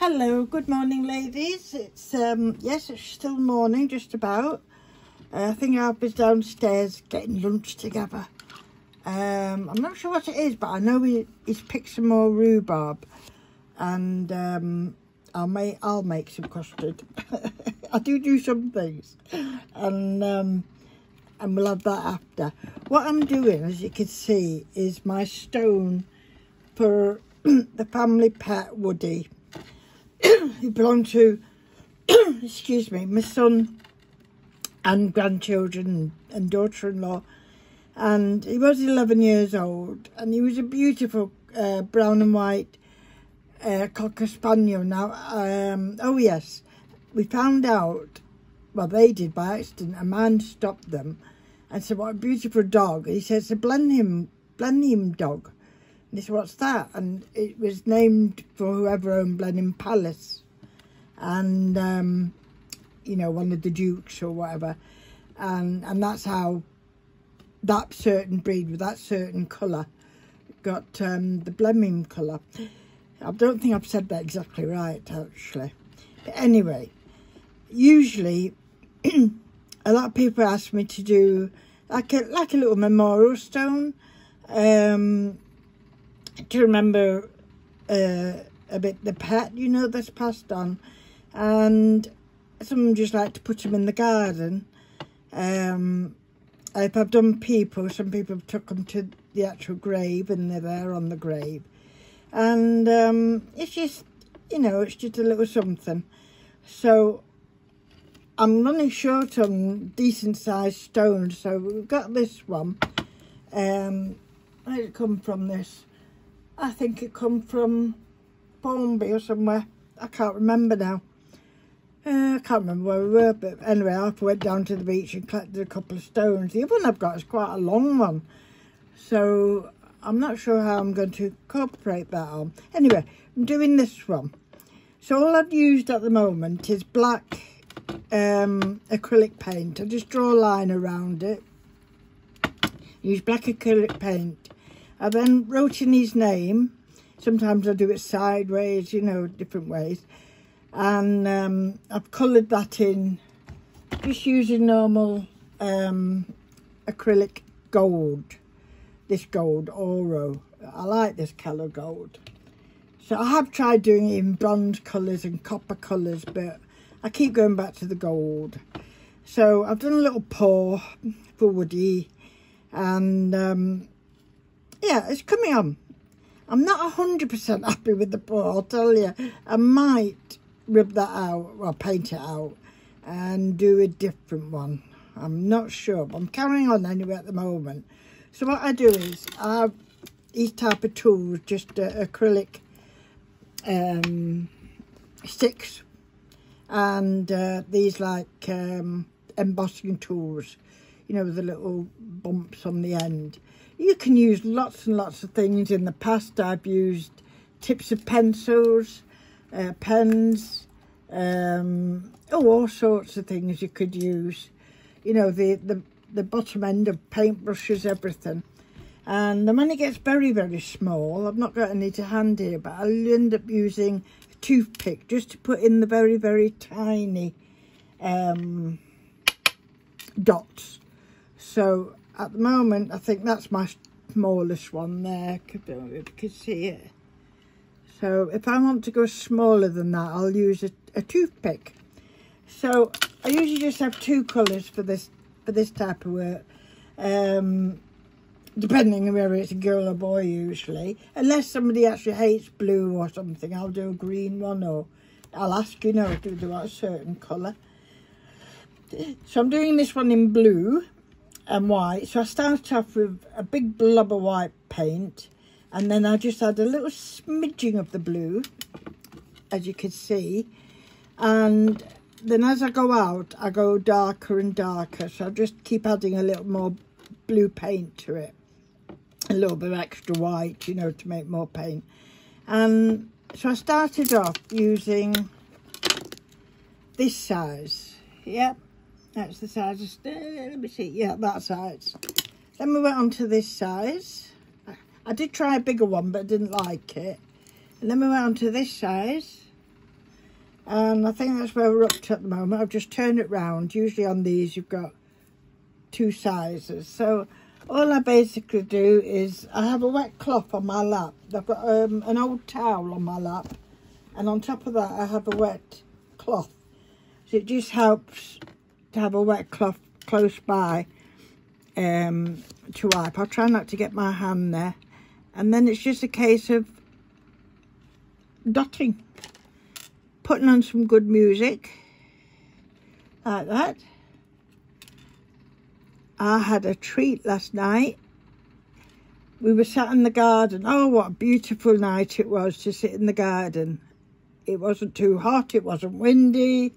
Hello, good morning ladies. It's yes, it's still morning, just about. I think Alp is downstairs getting lunch together. I'm not sure what it is, but I know he's picked some more rhubarb, and I'll make some custard. I do some things, and we'll have that after. What I'm doing, as you can see, is my stone for the family pet Woody. He belonged to, excuse me, my son and grandchildren and daughter-in-law, and he was 11 years old, and he was a beautiful brown and white Cocker Spaniel. Now, oh yes, we found out, well they did by accident, a man stopped them and said, what a beautiful dog. He said, it's a Blenheim dog. And he said, what's that? And it was named for whoever owned Blenheim Palace. And, you know, one of the dukes or whatever. And that's how that certain breed with that certain colour got the Blenheim colour. I don't think I've said that exactly right, actually. But anyway, usually a lot of people ask me to do like a little memorial stone. To remember a bit the pet, you know, that's passed on, and some just like to put them in the garden. If I've done people, some people have took them to the actual grave and they're there on the grave, and it's just, you know, it's just a little something. So I'm running short on decent sized stones, so we've got this one. Where did it come from, this? I think it come from Formby or somewhere. I can't remember now. I can't remember where we were, but anyway, I went down to the beach and collected a couple of stones. The other one I've got is quite a long one, so I'm not sure how I'm going to incorporate that on. Anyway, I'm doing this one. So all I've used at the moment is black acrylic paint. I just draw a line around it. Use black acrylic paint. I then wrote in his name. Sometimes I do it sideways, you know, different ways. And I've coloured that in just using normal acrylic gold. This gold, Oro. I like this colour gold. So I have tried doing it in bronze colours and copper colours, but I keep going back to the gold. So I've done a little paw for Woody, and yeah, it's coming on. I'm not 100% happy with the paw, I'll tell you. I might rub that out, or paint it out, and do a different one. I'm not sure, but I'm carrying on anyway at the moment. So what I do is, I have these type of tools, just acrylic sticks, and these like embossing tools, you know, with the little bumps on the end. You can use lots and lots of things. In the past, I've used tips of pencils, pens, all sorts of things you could use. You know, the bottom end of paintbrushes, everything. And then when it gets very, very small, I've not got any to hand here, but I'll end up using a toothpick just to put in the very, very tiny dots. So at the moment, I think that's my smallest one there. I don't know if you can see it. So if I want to go smaller than that, I'll use a toothpick. So I usually just have two colours for this type of work, depending on whether it's a girl or boy usually. Unless somebody actually hates blue or something, I'll do a green one, or I'll ask, you know, do they want a certain colour. So I'm doing this one in blue and white. So I start off with a big blob of white paint, and then I just add a little smidging of the blue, as you can see, and then as I go out, I go darker and darker. So I just keep adding a little more blue paint to it, a little bit of extra white, you know, to make more paint. And so I started off using this size. Yep, that's the size. Let me see. Yeah, that size. Then we went on to this size. I did try a bigger one, but I didn't like it. And then we went on to this size. And I think that's where we're up to at the moment. I've just turned it round. Usually on these you've got 2 sizes. So all I basically do is I have a wet cloth on my lap. I've got an old towel on my lap, and on top of that I have a wet cloth. So it just helps to have a wet cloth close by to wipe. I'll try not to get my hand there. And then it's just a case of dotting. Putting on some good music, like that. I had a treat last night. We were sat in the garden. Oh, what a beautiful night it was to sit in the garden. It wasn't too hot, it wasn't windy.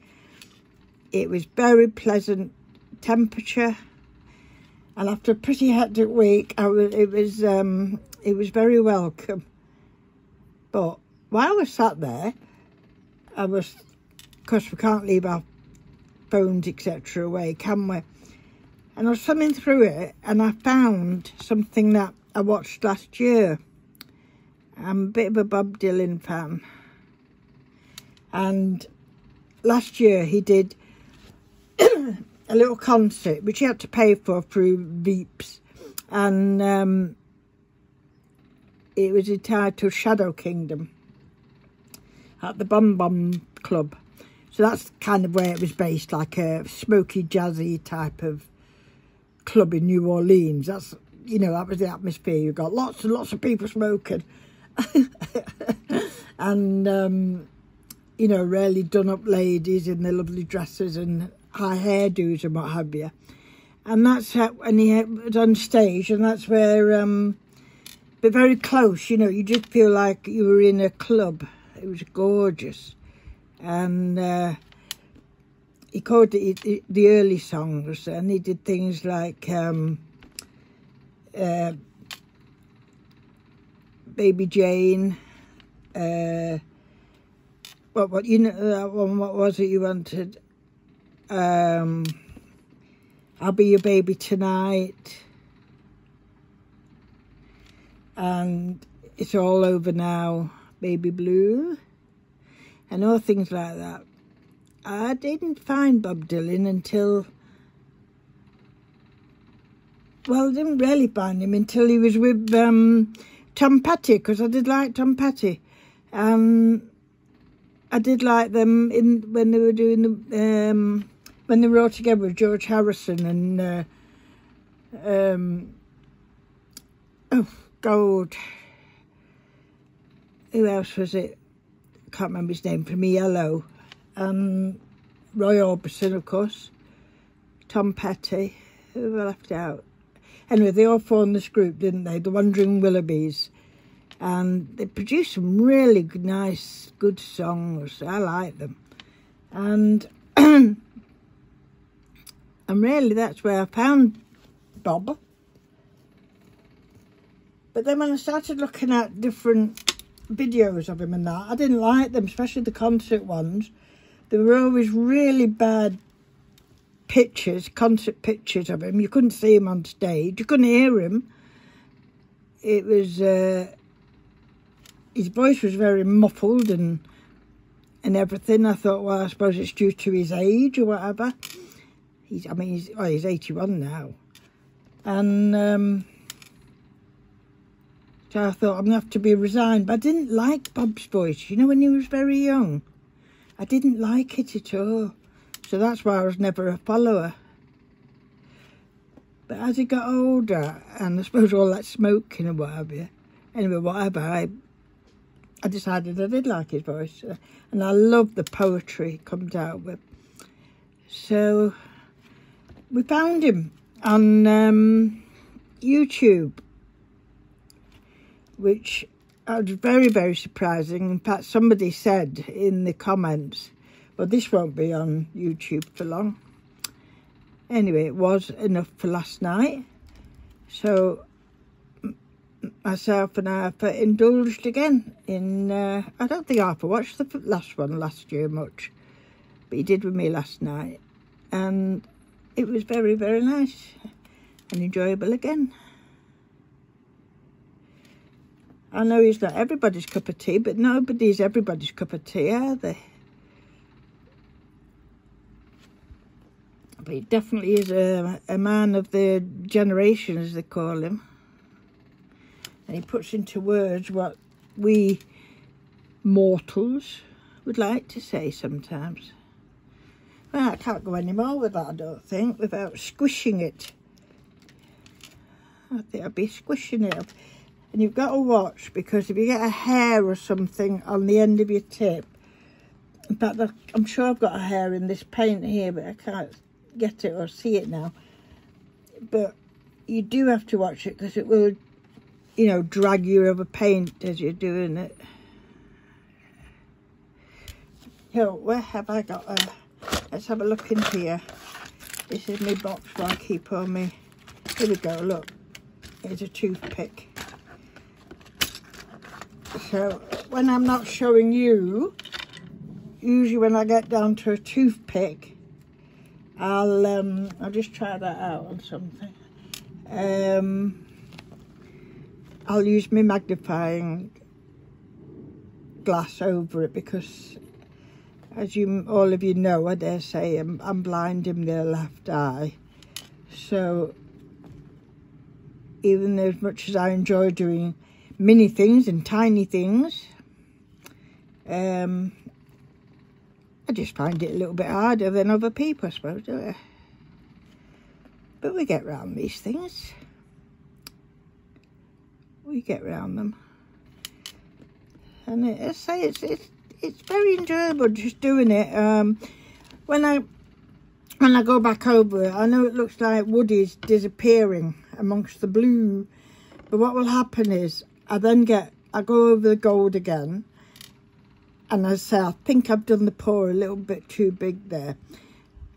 It was very pleasant temperature. And after a pretty hectic week, it was very welcome. But while we sat there, of course we can't leave our phones etc away, can we? And I was thumbing through it and I found something that I watched last year. I'm a bit of a Bob Dylan fan, and last year he did a little concert which he had to pay for through Veeps, and it was entitled Shadow Kingdom at the Bum Bum Club. So that's kind of where it was based, like a smoky, jazzy type of club in New Orleans. That's, you know, that was the atmosphere. You got lots and lots of people smoking. And, you know, really done-up ladies in their lovely dresses and high hairdos and what have you. And that's how, and he was on stage, and that's where, but very close, you know, you just feel like you were in a club. It was gorgeous. And he called it the early songs, and he did things like Baby Jane, what you know that one, what was it you wanted? I'll Be Your Baby Tonight, and It's All Over Now, Baby Blue, and all things like that. I didn't find Bob Dylan until, well, I didn't really find him until he was with Tom Petty, because I did like Tom Petty. I did like them when they were doing the when they were all together with George Harrison and oh God, who else was it? I can't remember his name. From Yellow. Roy Orbison, of course. Tom Petty. Who have I left out? Anyway, they all formed this group, didn't they? The Wandering Willoughbys. And they produced some really nice, good songs. I like them. And and really that's where I found Bob. But then when I started looking at different videos of him and that, I didn't like them, especially the concert ones. They were always really bad pictures, concert pictures of him. You couldn't see him on stage. You couldn't hear him. It was, his voice was very muffled and everything. I thought, well, I suppose it's due to his age or whatever. He's 81 now. And so I thought I'm going to have to be resigned. But I didn't like Bob's voice. You know, when he was very young, I didn't like it at all. So that's why I was never a follower. But as he got older, and I suppose all that smoking and what have you, anyway, whatever, I decided I did like his voice. And I love the poetry he comes out with. So we found him on YouTube, which was very, very surprising. In fact, somebody said in the comments, well, this won't be on YouTube for long. Anyway, it was enough for last night. So myself and Arthur indulged again in, I don't think Arthur watched the last one last year much, but he did with me last night. And it was very, very nice and enjoyable again. I know he's not everybody's cup of tea, but nobody's everybody's cup of tea, are they? But he definitely is a man of the generation, as they call him. And he puts into words what we mortals would like to say sometimes. Well, I can't go any more with that, I don't think, without squishing it. I think I'd be squishing it up. And you've got to watch, because if you get a hair or something on the end of your tip, in fact, I'm sure I've got a hair in this paint here, but I can't get it or see it now. But you do have to watch it, because it will, you know, drag you over paint as you're doing it. So, where have I got let's have a look in here. This is my box where I keep all my... Here we go, look. Here's a toothpick. So, when I'm not showing you, usually when I get down to a toothpick, I'll just try that out on something. I'll use my magnifying glass over it, because as all of you know, I dare say, I'm blind in the left eye. So even as much as I enjoy doing mini things and tiny things, I just find it a little bit harder than other people, I suppose, don't I? But we get round these things. We get round them. And I say it's very enjoyable just doing it. When I go back over it, I know it looks like Woody's disappearing amongst the blue. But what will happen is I go over the gold again. And I say, I think I've done the paw a little bit too big there.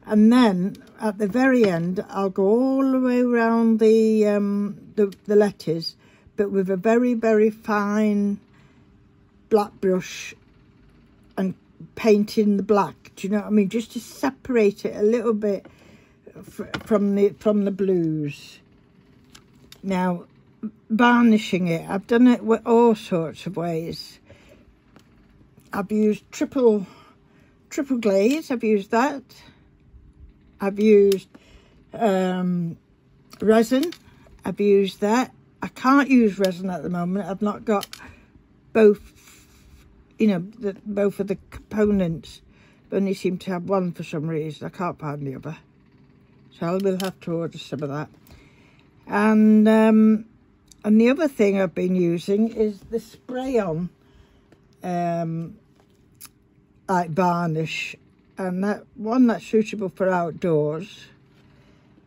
And then at the very end, I'll go all the way around the letters, but with a very, very fine black brush and paint in the black. Do you know what I mean? Just to separate it a little bit from the blues. Now, varnishing it, I've done it with all sorts of ways. I've used triple glaze. I've used that. I've used resin. I've used that. I can't use resin at the moment. I've not got both, you know, both of the components. I only seem to have one for some reason. I can't find the other. So I will have to order some of that. And the other thing I've been using is the spray-on like varnish, and that one that's suitable for outdoors.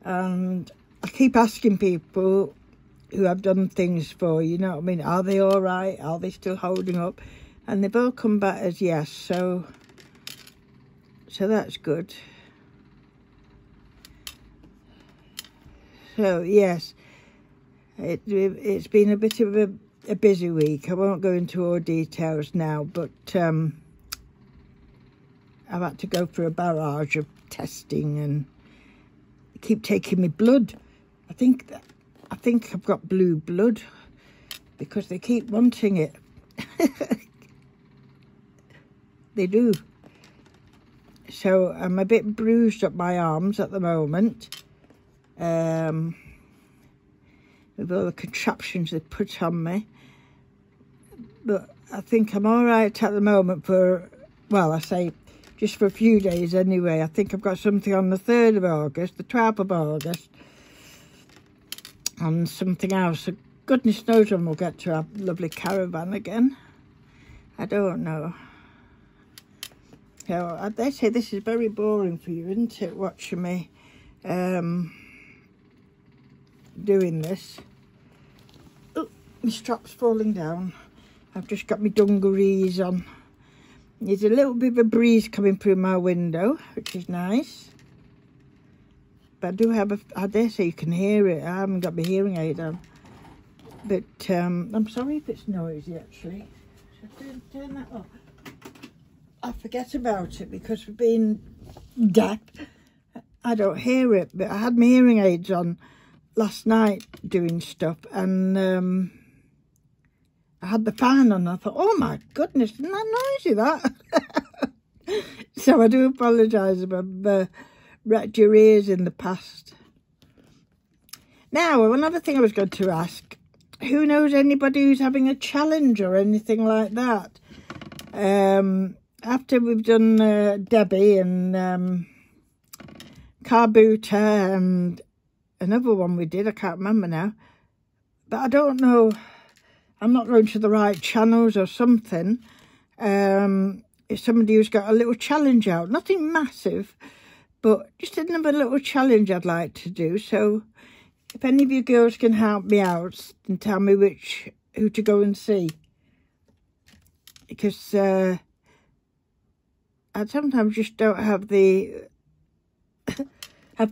And I keep asking people who I've done things for, you know what I mean, are they all right, are they still holding up? And they've all come back as yes, so that's good. So yes, it's been a bit of a busy week. I won't go into all details now, but I've had to go through a barrage of testing and keep taking me blood. I think I've got blue blood because they keep wanting it. They do. So I'm a bit bruised up my arms at the moment. With all the contraptions they put on me. But I think I'm all right at the moment for, well, I say just for a few days anyway. I think I've got something on the 3rd of August, the 12th of August, and something else. So goodness knows when we'll get to our lovely caravan again. I don't know. So they say this is very boring for you, isn't it, watching me doing this. Oh, my strap's falling down. I've just got my dungarees on. There's a little bit of a breeze coming through my window, which is nice. But I do have I dare say you can hear it. I haven't got my hearing aid on. But I'm sorry if it's noisy, actually. Should I turn that off? I forget about it because we've been deaf. I don't hear it, but I had my hearing aids on last night doing stuff, and I had the fan on. I thought, oh my goodness, isn't that noisy, that? So I do apologise if I'm wrecked your ears in the past. Now, another thing I was going to ask, who knows anybody who's having a challenge or anything like that? After we've done Debbie and Carbuta and another one we did, I can't remember now. But I don't know, I'm not going to the right channels or something. It's somebody who's got a little challenge out, nothing massive, but just another little challenge I'd like to do. So if any of you girls can help me out and tell me who to go and see. Because I sometimes just don't have the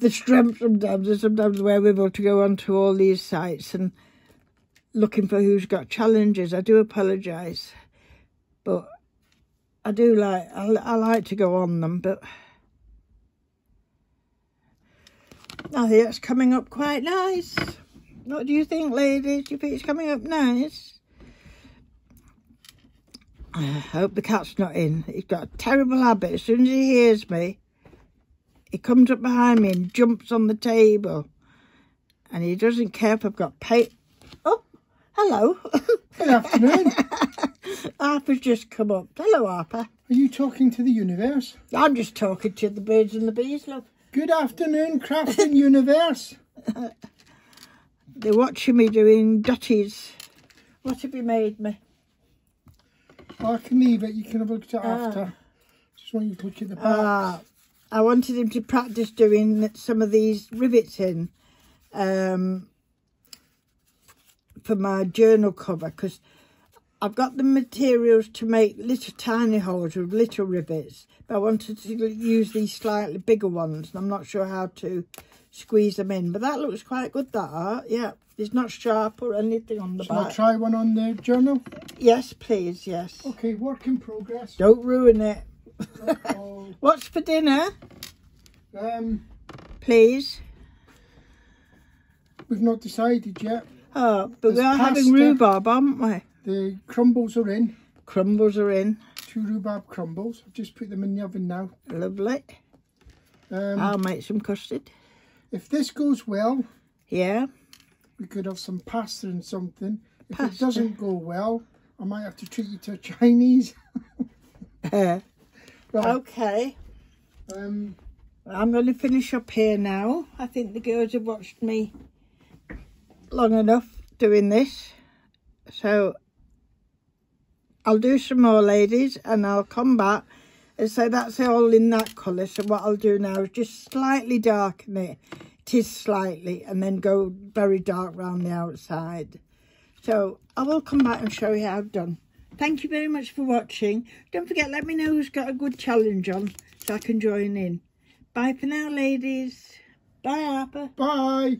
strength sometimes, and sometimes the wherewithal to go onto all these sites and looking for who's got challenges. I do apologise, but I do I like to go on them, but I think it's coming up quite nice. What do you think, ladies? Do you think it's coming up nice? I hope the cat's not in. He's got a terrible habit. As soon as he hears me, he comes up behind me and jumps on the table. And he doesn't care if I've got Oh, hello. Good afternoon. Harper's just come up. Hello, Harper. Are you talking to the universe? I'm just talking to the birds and the bees, love. Good afternoon, crafting universe. They're watching me doing dotties. What have you made me? I can leave it. You can have a look at it after. Just want you to look at the back. I wanted him to practice doing some of these rivets in for my journal cover, because I've got the materials to make little tiny holes with little rivets, but I wanted to use these slightly bigger ones, and I'm not sure how to squeeze them in. But that looks quite good, that art. Yeah, it's not sharp or anything on the back. Shall I try one on the journal? Yes, please, yes. Okay, work in progress. Don't ruin it. Uh-oh. What's for dinner? Please. We've not decided yet. Oh, but There's we are having pasta. rhubarb, aren't we? The crumbles are in. Crumbles are in. 2 rhubarb crumbles. I've just put them in the oven now. Lovely. I'll make some custard. If this goes well, Yeah. we could have some pasta and something. If Pasta. it doesn't go well, I might have to treat you to a Chinese. Right. Okay. I'm going to finish up here now. I think the girls have watched me long enough doing this. So I'll do some more, ladies, and I'll come back and say that's all in that colour. So what I'll do now is just slightly darken it. It is slightly, and then go very dark round the outside. So I will come back and show you how I've done. Thank you very much for watching. Don't forget, let me know who's got a good challenge on so I can join in. Bye for now, ladies. Bye, Harper. Bye.